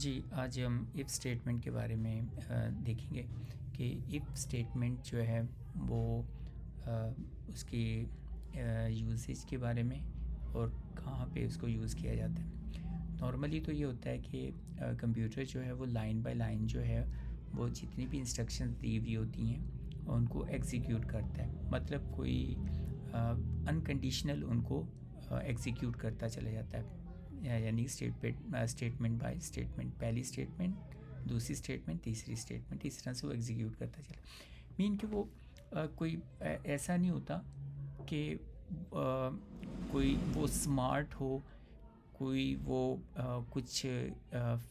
जी, आज हम if statement के बारे में देखेंगे कि इफ़ स्टेटमेंट जो है वो अ, उसकी यूसेज के बारे में और कहाँ पे उसको यूज़ किया जाता है। नॉर्मली तो ये होता है कि कंप्यूटर जो है वो लाइन बाय लाइन जो है वो जितनी भी इंस्ट्रक्शंस दी हुई होती हैं उनको एग्जीक्यूट करता है। मतलब कोई अनकंडीशनल उनको एग्जीक्यूट करता चला जाता है। यानी स्टेटमेंट बाय स्टेटमेंट, पहली स्टेटमेंट, दूसरी स्टेटमेंट, तीसरी स्टेटमेंट, इस तरह से वो एग्जीक्यूट करता चला। मीन कि वो कोई ऐसा नहीं होता कि कोई वो स्मार्ट हो, कोई वो कुछ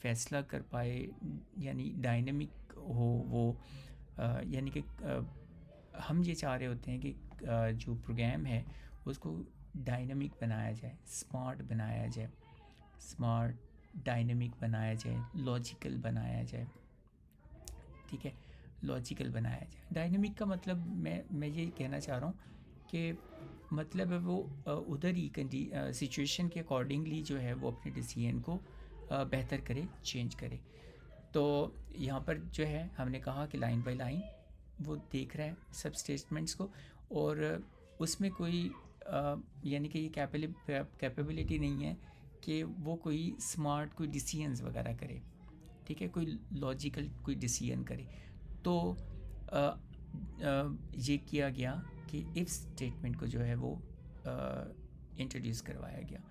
फैसला कर पाए, यानी डायनेमिक हो वो। यानी कि हम ये चाह रहे होते हैं कि जो प्रोग्राम है उसको डायनेमिक बनाया जाए, स्मार्ट बनाया जाए, स्मार्ट डायनेमिक बनाया जाए, लॉजिकल बनाया जाए। ठीक है, लॉजिकल बनाया जाए। डायनेमिक का मतलब मैं ये कहना चाह रहा हूँ कि मतलब है वो उधर ही सिचुएशन के अकॉर्डिंगली जो है वो अपने डिसीजन को बेहतर करे, चेंज करे। तो यहाँ पर जो है हमने कहा कि लाइन बाय लाइन वो देख रहा है सब स्टेटमेंट्स को, और उसमें कोई यानी कि ये कैपेबिलिटी नहीं है कि वो कोई स्मार्ट कोई डिसीजंस वगैरह करे। ठीक है, कोई लॉजिकल कोई डिसीजन करे। तो ये किया गया कि इफ़ स्टेटमेंट को जो है वो इंट्रोड्यूस करवाया गया।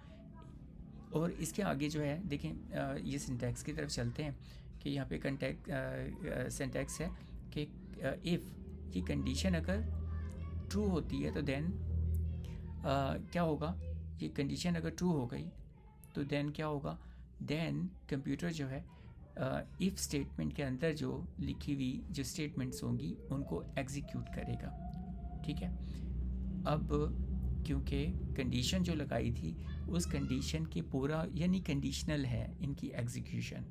और इसके आगे जो है देखें, ये सिंटैक्स की तरफ चलते हैं कि यहाँ पे सिंटैक्स है कि इफ़ ये कंडीशन अगर ट्रू होती है तो देन क्या होगा। ये कंडीशन अगर ट्रू हो गई तो देन क्या होगा, देन कंप्यूटर जो है इफ़ स्टेटमेंट के अंदर जो लिखी हुई जो स्टेटमेंट्स होंगी उनको एग्जीक्यूट करेगा। ठीक है, अब क्योंकि कंडीशन जो लगाई थी उस कंडीशन के पूरा यानी कंडीशनल है इनकी एग्जीक्यूशन।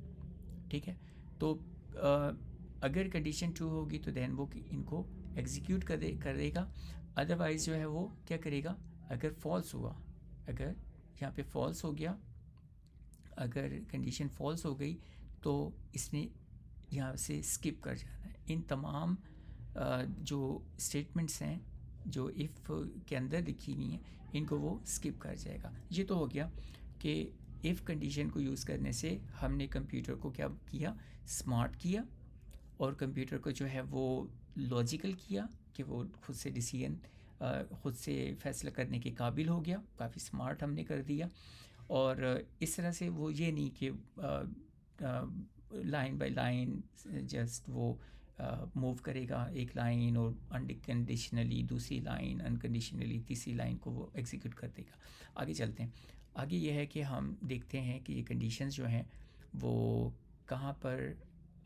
ठीक है, तो अगर कंडीशन ट्रू होगी तो देन वो इनको एग्जीक्यूट करेगा। अदरवाइज़ जो है वो क्या करेगा, अगर फॉल्स हुआ, अगर यहाँ पे फॉल्स हो गया, अगर कंडीशन फॉल्स हो गई तो इसने यहाँ से स्किप कर जाना है। इन तमाम जो स्टेटमेंट्स हैं जो इफ़ के अंदर लिखी हुई हैं इनको वो स्किप कर जाएगा। ये तो हो गया कि इफ़ कंडीशन को यूज़ करने से हमने कंप्यूटर को क्या किया, स्मार्ट किया, और कंप्यूटर को जो है वो लॉजिकल किया कि वो खुद से डिसीजन खुद से फैसला करने के काबिल हो गया, काफ़ी स्मार्ट हमने कर दिया। और इस तरह से वो ये नहीं कि लाइन बाय लाइन जस्ट वो मूव करेगा, एक लाइन और अनकंडीशनली दूसरी लाइन, अनकंडीशनली तीसरी लाइन को वो एग्जीक्यूट कर देगा। आगे चलते हैं। आगे ये है कि हम देखते हैं कि ये कंडीशंस जो हैं वो कहाँ पर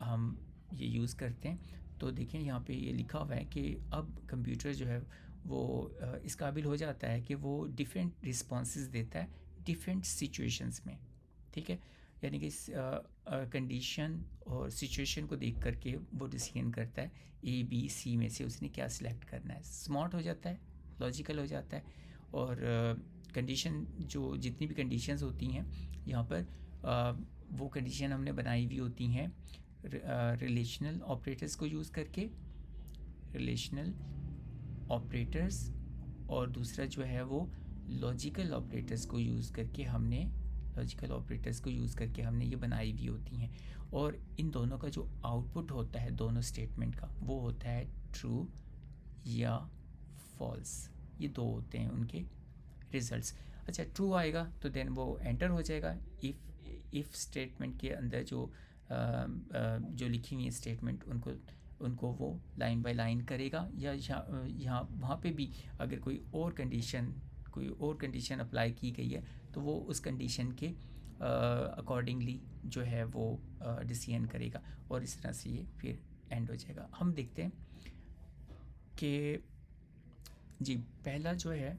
हम ये यूज़ करते हैं। तो देखें यहाँ पे ये लिखा हुआ है कि अब कंप्यूटर जो है वो इस काबिल हो जाता है कि वो डिफरेंट रिस्पॉन्सेज देता है डिफरेंट सिचुएशंस में। ठीक है, यानी कि कंडीशन और सिचुएशन को देख करके वो डिसीजन करता है ए बी सी में से उसने क्या सिलेक्ट करना है। स्मार्ट हो जाता है, लॉजिकल हो जाता है। और कंडीशन जो जितनी भी कंडीशंस होती हैं यहाँ पर वो कंडीशन हमने बनाई हुई होती हैं रिलेशनल ऑपरेटर्स को यूज़ करके, रिलेशनल ऑपरेटर्स, और दूसरा जो है वो लॉजिकल ऑपरेटर्स को यूज़ करके हमने ये बनाई हुई होती हैं। और इन दोनों का जो आउटपुट होता है दोनों स्टेटमेंट का वो होता है ट्रू या फॉल्स। ये दो होते हैं उनके रिजल्ट्स। अच्छा, ट्रू आएगा तो देन वो एंटर हो जाएगा इफ़ स्टेटमेंट के अंदर जो लिखी हुई है स्टेटमेंट उनको वो लाइन बाय लाइन करेगा, या यहाँ वहाँ पे भी अगर कोई और कंडीशन अप्लाई की गई है तो वो उस कंडीशन के अकॉर्डिंगली जो है वो डिसीजन करेगा, और इस तरह से ये फिर एंड हो जाएगा। हम देखते हैं कि जी पहला जो है,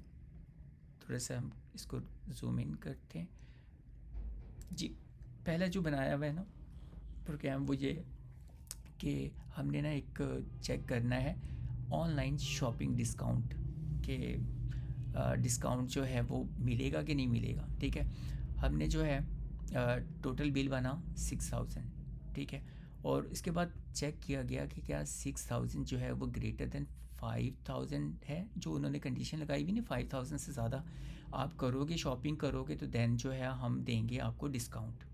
थोड़ा सा हम इसको जूम इन करते हैं। जी, पहला जो बनाया हुआ है ना प्रोग्राम वो ये कि हमने ना एक चेक करना है ऑनलाइन शॉपिंग डिस्काउंट के डिस्काउंट जो है वो मिलेगा कि नहीं मिलेगा। ठीक है, हमने जो है टोटल बिल बना 6000, ठीक है। और इसके बाद चेक किया गया कि क्या 6000 जो है वो ग्रेटर देन 5000 है, जो उन्होंने कंडीशन लगाई भी नहीं, 5000 से ज़्यादा आप करोगे, शॉपिंग करोगे, तो देन जो है हम देंगे आपको डिस्काउंट,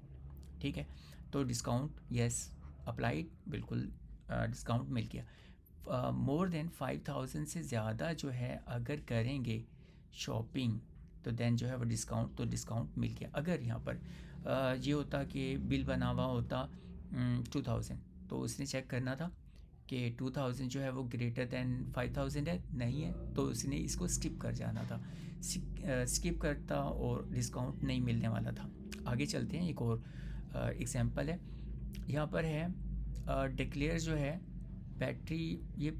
ठीक है। तो डिस्काउंट यस अप्लाइड, बिल्कुल डिस्काउंट मिल गया। मोर देन 5000 से ज़्यादा जो है अगर करेंगे शॉपिंग, तो देन जो है वो डिस्काउंट, तो डिस्काउंट मिल गया। अगर यहाँ पर ये होता कि बिल बना हुआ होता 2000, तो उसने चेक करना था कि 2000 जो है वो ग्रेटर देन 5000 है, नहीं है, तो उसने इसको स्किप कर जाना था, स्किप करता और डिस्काउंट नहीं मिलने वाला था। आगे चलते हैं, एक और एग्जांपल है यहाँ पर है। डिक्लेयर जो है बैटरी, ये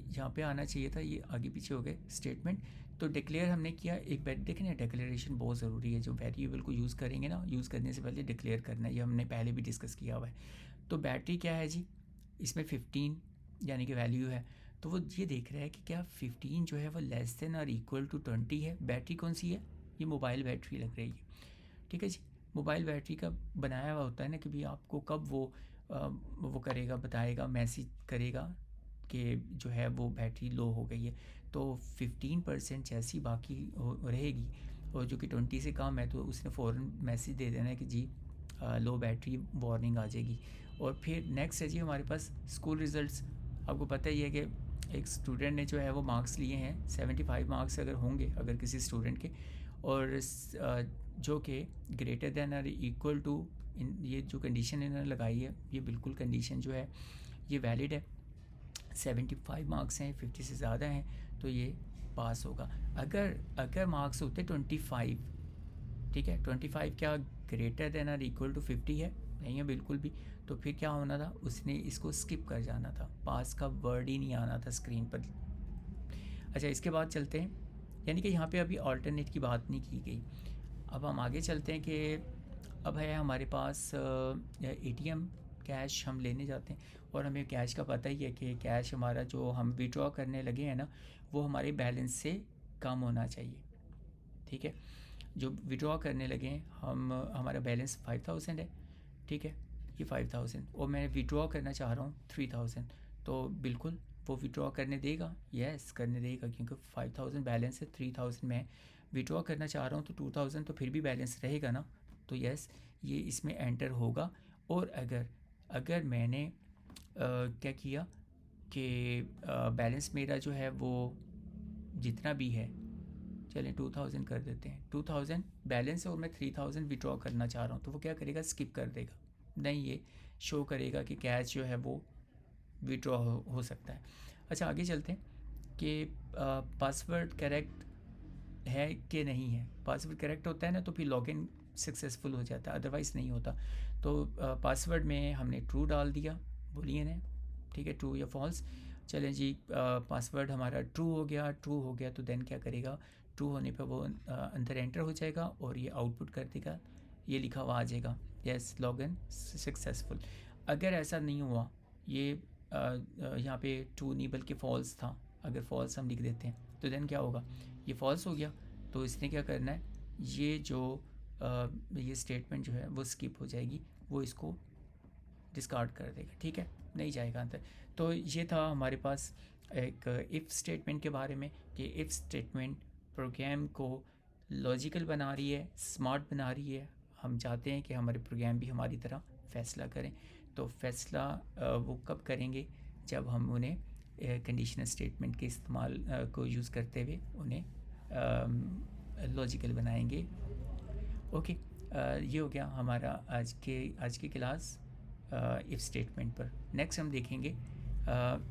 यहाँ पे आना चाहिए था, ये आगे पीछे हो गए स्टेटमेंट। तो डिक्लेयर हमने किया, एक देखें ना, डिक्लेरेशन बहुत ज़रूरी है, जो वेरिएबल को यूज़ करेंगे ना, यूज़ करने से पहले डिक्लेयर करना है, ये हमने पहले भी डिस्कस किया हुआ है। तो बैटरी क्या है जी, इसमें 15 यानी कि वैल्यू है, तो वो ये देख रहा है कि क्या 15 जो है वो लेस देन और इक्वल टू 20 है। बैटरी कौन सी है, ये मोबाइल बैटरी लग रही है, ठीक है जी। मोबाइल बैटरी का बनाया हुआ होता है ना कि भाई आपको कब वो करेगा, बताएगा, मैसेज करेगा कि जो है वो बैटरी लो हो गई है। तो 15% जैसी बाकी रहेगी, और जो कि 20 से कम है, तो उसने फ़ौरन मैसेज दे देना है कि जी लो बैटरी, वार्निंग आ जाएगी। और फिर नेक्स्ट है जी हमारे पास स्कूल रिज़ल्ट्स। आपको पता ही है कि एक स्टूडेंट ने जो है वो मार्क्स लिए हैं, 75 मार्क्स अगर होंगे अगर किसी स्टूडेंट के, और जो कि ग्रेटर देन और इक्वल टू, ये जो कंडीशन इन्होंने लगाई है, ये बिल्कुल कंडीशन जो है ये वैलिड है। 75 मार्क्स हैं, 50 से ज़्यादा हैं, तो ये पास होगा। अगर मार्क्स होते 25, ठीक है, 25 क्या ग्रेटर देन और इक्वल टू 50 है, नहीं है बिल्कुल भी, तो फिर क्या होना था, उसने इसको स्किप कर जाना था, पास का वर्ड ही नहीं आना था स्क्रीन पर। अच्छा, इसके बाद चलते हैं, यानी कि यहाँ पे अभी ऑल्टरनेट की बात नहीं की गई। अब हम आगे चलते हैं कि अब है हमारे पास एटीएम, कैश हम लेने जाते हैं, और हमें कैश का पता ही है कि कैश हमारा जो हम विड्रॉ करने लगे हैं ना, वो हमारे बैलेंस से कम होना चाहिए, ठीक है। जो विड्रॉ करने लगे हैं हम, हमारा बैलेंस 5000 है, ठीक है, ये 5000, और मैं विड्रॉ करना चाह रहा हूँ 3000, तो बिल्कुल वो विड्रॉ करने देगा, यस करने देगा, क्योंकि 5000 बैलेंस है, 3000 मैं विड्रॉ करना चाह रहा हूँ, तो 2000 तो फिर भी बैलेंस रहेगा ना, तो यस ये इसमें एंटर होगा। और अगर मैंने क्या किया कि बैलेंस मेरा जो है वो जितना भी है, चलें 2000 कर देते हैं, 2000 बैलेंस है और मैं 3000 विड्रॉ करना चाह रहा हूँ, तो वो क्या करेगा, स्किप कर देगा, नहीं ये शो करेगा कि कैश जो है वो विड्रॉ हो सकता है। अच्छा, आगे चलते हैं कि पासवर्ड करेक्ट है कि नहीं है। पासवर्ड करेक्ट होता है ना, तो फिर लॉगिन सक्सेसफुल हो जाता है, अदरवाइज़ नहीं होता। तो पासवर्ड में हमने ट्रू डाल दिया, बूलियन है, ठीक है, ट्रू या फॉल्स। चलें जी, पासवर्ड हमारा ट्रू हो गया, तो देन क्या करेगा, ट्रू होने पर वो अंदर एंटर हो जाएगा और ये आउटपुट कर देगा, ये लिखा हुआ आ जाएगा, यस लॉगिन सक्सेसफुल। अगर ऐसा नहीं हुआ, ये यहाँ पे ट्रू नहीं बल्कि फॉल्स था, अगर फॉल्स हम लिख देते हैं, तो देन क्या होगा, ये फॉल्स हो गया, तो इसने क्या करना है, ये जो ये स्टेटमेंट जो है वो स्किप हो जाएगी, वो इसको डिस्कार्ड कर देगा, ठीक है, नहीं जाएगा अंदर। तो ये था हमारे पास एक इफ़ स्टेटमेंट के बारे में, कि इफ़ स्टेटमेंट प्रोग्राम को लॉजिकल बना रही है, स्मार्ट बना रही है। हम चाहते हैं कि हमारे प्रोग्राम भी हमारी तरह फ़ैसला करें, तो फ़ैसला वो कब करेंगे, जब हम उन्हें कंडीशनल स्टेटमेंट के इस्तेमाल को यूज़ करते हुए उन्हें लॉजिकल बनाएंगे। ओके, ये हो गया हमारा आज की क्लास इफ़ स्टेटमेंट पर। नेक्स्ट हम देखेंगे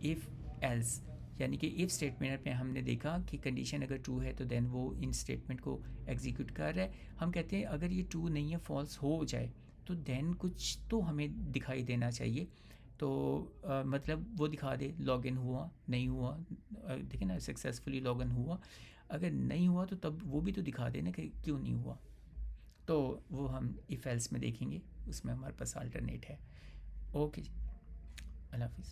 इफ़ एल्स, यानी कि इफ़ स्टेटमेंट में हमने देखा कि कंडीशन अगर ट्रू है तो देन वो इन स्टेटमेंट को एग्जीक्यूट कर रहा है। हम कहते हैं अगर ये ट्रू नहीं है, फॉल्स हो जाए, तो देन कुछ तो हमें दिखाई देना चाहिए, तो मतलब वो दिखा दे लॉगिन हुआ नहीं हुआ, देखिए ना सक्सेसफुली लॉगिन हुआ, अगर नहीं हुआ तो तब वो भी तो दिखा दे ना कि क्यों नहीं हुआ, तो वो हम इफ़ एल्स में देखेंगे, उसमें हमारे पास अल्टरनेट है। ओके जी, अल्लाह हाफिज़।